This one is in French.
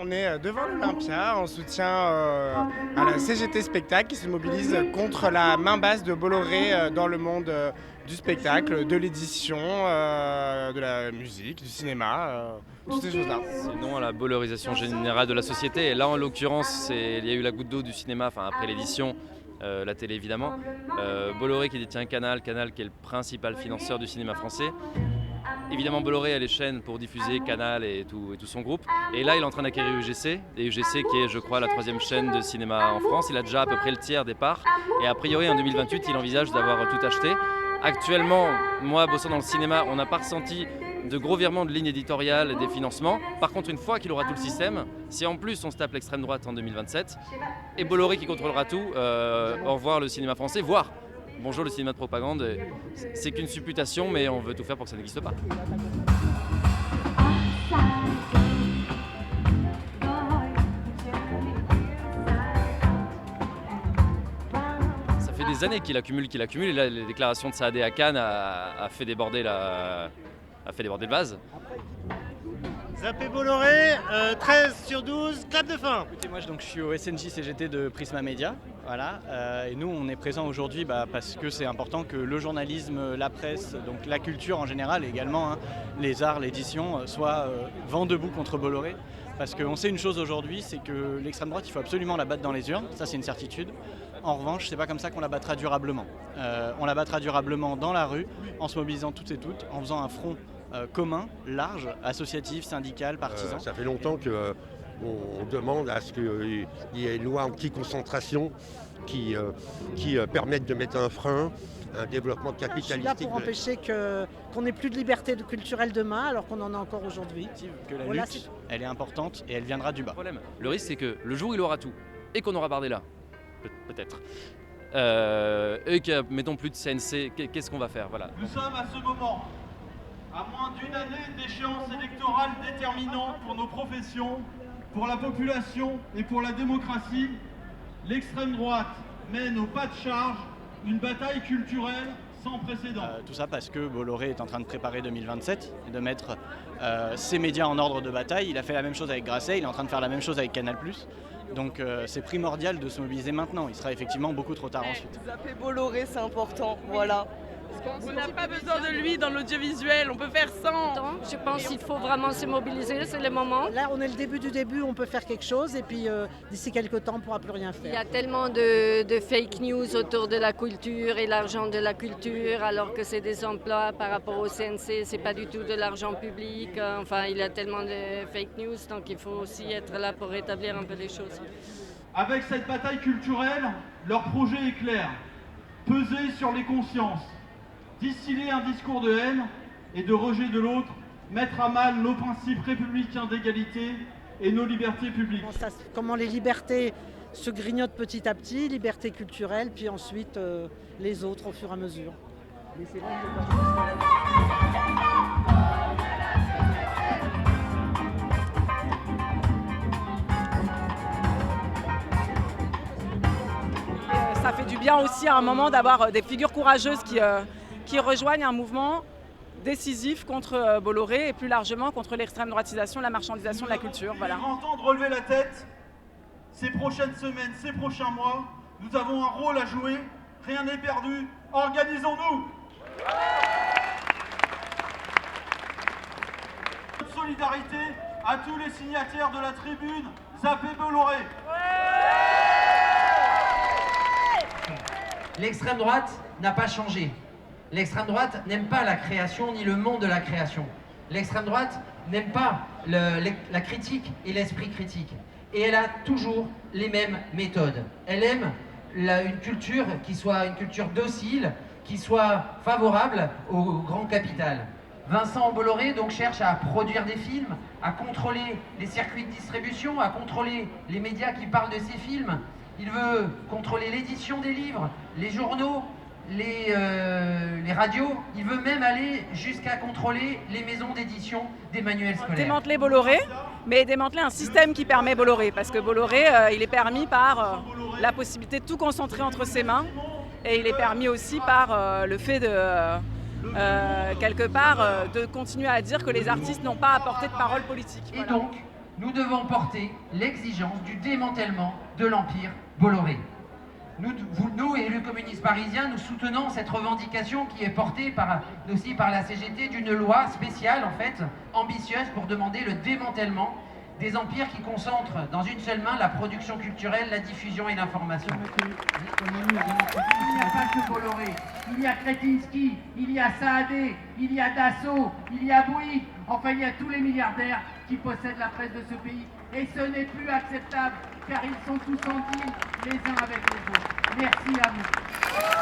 On est devant l'Olympia en soutien à la CGT Spectacle qui se mobilise contre la main basse de Bolloré dans le monde du spectacle, de l'édition, de la musique, du cinéma, toutes ces choses-là. Sinon, à la bollorisation générale de la société. Et là, en l'occurrence, il y a eu la goutte d'eau du cinéma, enfin après l'édition, la télé évidemment. Bolloré qui détient Canal qui est le principal financeur du cinéma français. Évidemment, Bolloré a les chaînes pour diffuser Canal et tout son groupe. Et là, il est en train d'acquérir UGC. Et UGC qui est, je crois, la 3e chaîne de cinéma en France. Il a déjà à peu près le tiers des parts. Et a priori, en 2028, il envisage d'avoir tout acheté. Actuellement, moi, bossant dans le cinéma, on n'a pas ressenti de gros virements de lignes éditoriales et des financements. Par contre, une fois qu'il aura tout le système, si en plus on se tape l'extrême droite en 2027, et Bolloré qui contrôlera tout, au revoir le cinéma français, voire bonjour le cinéma de propagande. C'est qu'une supputation, mais on veut tout faire pour que ça n'existe pas. Ça fait des années qu'il accumule, et là, les déclarations de Saadé à Cannes a fait déborder le vase. Zappé Bolloré, 13/12, clap de fin. Écoutez, moi je suis au SNJ CGT de Prisma Media, voilà, et nous on est présents aujourd'hui parce que c'est important que le journalisme, la presse, donc la culture en général et également les arts, l'édition soient vent debout contre Bolloré. Parce qu'on sait une chose aujourd'hui, c'est que l'extrême droite, il faut absolument la battre dans les urnes, ça c'est une certitude. En revanche, c'est pas comme ça qu'on la battra durablement. On la battra durablement dans la rue, en se mobilisant toutes et toutes, en faisant un front commun, large, associatif, syndical, partisan. Ça fait longtemps qu'on demande à ce qu'il y ait une loi anti-concentration qui permette de mettre un frein à un développement capitalistique. Je suis là pour empêcher qu'on n'ait plus de liberté culturelle demain alors qu'on en a encore aujourd'hui. Que la lutte, elle est importante et elle viendra du bas. Le risque, c'est que le jour où il aura tout et qu'on aura Bardella, peut-être, et que mettons plus de CNC, qu'est-ce qu'on va faire, voilà. Nous sommes à ce moment, à moins d'une année d'échéance électorale déterminante pour nos professions, pour la population et pour la démocratie. L'extrême droite mène au pas de charge une bataille culturelle sans précédent. Tout ça parce que Bolloré est en train de préparer 2027 et de mettre ses médias en ordre de bataille. Il a fait la même chose avec Grasset, il est en train de faire la même chose avec Canal+. Donc c'est primordial de se mobiliser maintenant. Il sera effectivement beaucoup trop tard ensuite. Zapper Bolloré, c'est important, voilà. On n'a pas besoin de lui dans l'audiovisuel, on peut faire sans. Je pense qu'il faut vraiment se mobiliser, c'est le moment. Là, on est le début du début, on peut faire quelque chose et puis d'ici quelques temps, on ne pourra plus rien faire. Il y a tellement de fake news autour de la culture et l'argent de la culture, alors que c'est des emplois par rapport au CNC, c'est pas du tout de l'argent public. Enfin, il y a tellement de fake news, donc il faut aussi être là pour rétablir un peu les choses. Avec cette bataille culturelle, leur projet est clair. Peser sur les consciences. Distiller un discours de haine et de rejet de l'autre, mettre à mal nos principes républicains d'égalité et nos libertés publiques. Comment les libertés se grignotent petit à petit, liberté culturelle, puis ensuite les autres au fur et à mesure. Ça fait du bien aussi à un moment d'avoir des figures courageuses qui rejoignent un mouvement décisif contre Bolloré et plus largement contre l'extrême droitisation, la marchandisation de la culture. Voilà. Il est grand temps de relever la tête. Ces prochaines semaines, ces prochains mois, nous avons un rôle à jouer. Rien n'est perdu. Organisons-nous. Notre solidarité à tous les signataires de la tribune. Zappez Bolloré. L'extrême droite n'a pas changé. L'extrême droite n'aime pas la création ni le monde de la création. L'extrême droite n'aime pas la critique et l'esprit critique. Et elle a toujours les mêmes méthodes. Elle aime une culture qui soit une culture docile, qui soit favorable au grand capital. Vincent Bolloré donc cherche à produire des films, à contrôler les circuits de distribution, à contrôler les médias qui parlent de ces films. Il veut contrôler l'édition des livres, les journaux, les radios. Il veut même aller jusqu'à contrôler les maisons d'édition des manuels scolaires. Démanteler Bolloré, mais démanteler un système qui permet Bolloré. Parce que Bolloré, il est permis par la possibilité de tout concentrer entre ses mains. Et il est permis aussi par le fait de, quelque part, de continuer à dire que les artistes n'ont pas apporté de parole politique. Et donc, nous devons porter l'exigence du démantèlement de l'empire Bolloré. Nous, élus communistes parisiens, nous soutenons cette revendication qui est portée aussi par la CGT d'une loi spéciale, en fait, ambitieuse pour demander le démantèlement des empires qui concentrent dans une seule main la production culturelle, la diffusion et l'information. Il n'y a pas que Bolloré, il y a Kretinsky, il y a Saadé, il y a Dassault, il y a Bouygues, enfin il y a tous les milliardaires qui possèdent la presse de ce pays. Et ce n'est plus acceptable, car ils sont tous en deal les uns avec les autres. Merci à vous.